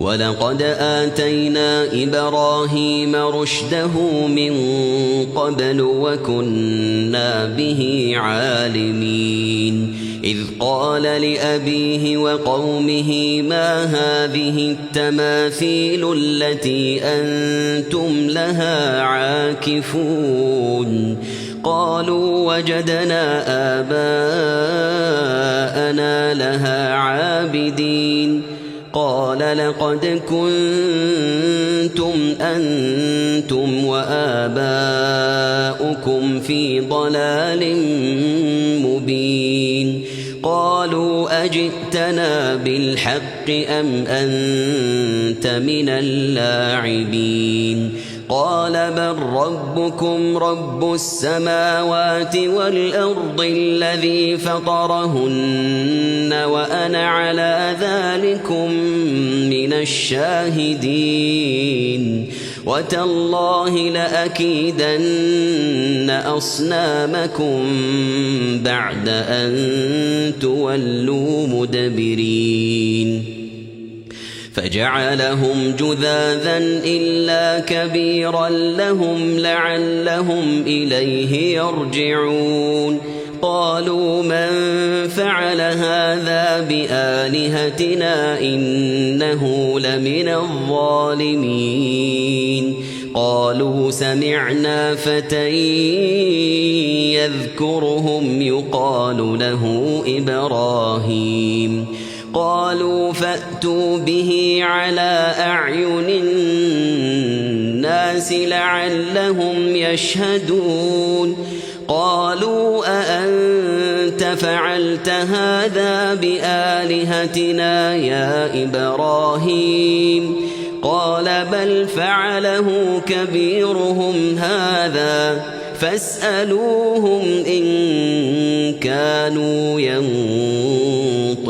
ولقد آتينا إبراهيم رشده من قبل وكنا به عالمين إذ قال لأبيه وقومه ما هذه التماثيل التي أنتم لها عاكفون قالوا وجدنا آباءنا لها عابدين قال لقد كنتم أنتم وآباؤكم في ضلال مبين قالوا أجئتنا بالحق أم أنت من اللاعبين قال بل ربكم رب السماوات والأرض الذي فطرهن وأنا على ذلكم من الشاهدين وتالله لأكيدن أصنامكم بعد أن تولوا مدبرين فجعلهم جذاذا إلا كبيرا لهم لعلهم إليه يرجعون قالوا من فعل هذا بآلهتنا إنه لمن الظالمين قالوا سمعنا فتى يذكرهم يقال له إبراهيم قالوا فأتوا به على أعين الناس لعلهم يشهدون قالوا أأنت فعلت هذا بآلهتنا يا إبراهيم قال بل فعله كبيرهم هذا فاسألوهم إن كانوا ينطقون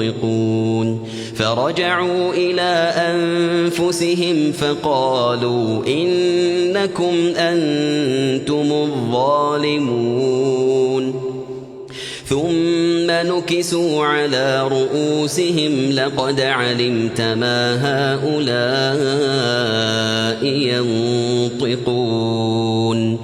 فرجعوا إلى أنفسهم فقالوا إنكم أنتم الظالمون ثم نكسوا على رؤوسهم لقد علمت ما هؤلاء ينطقون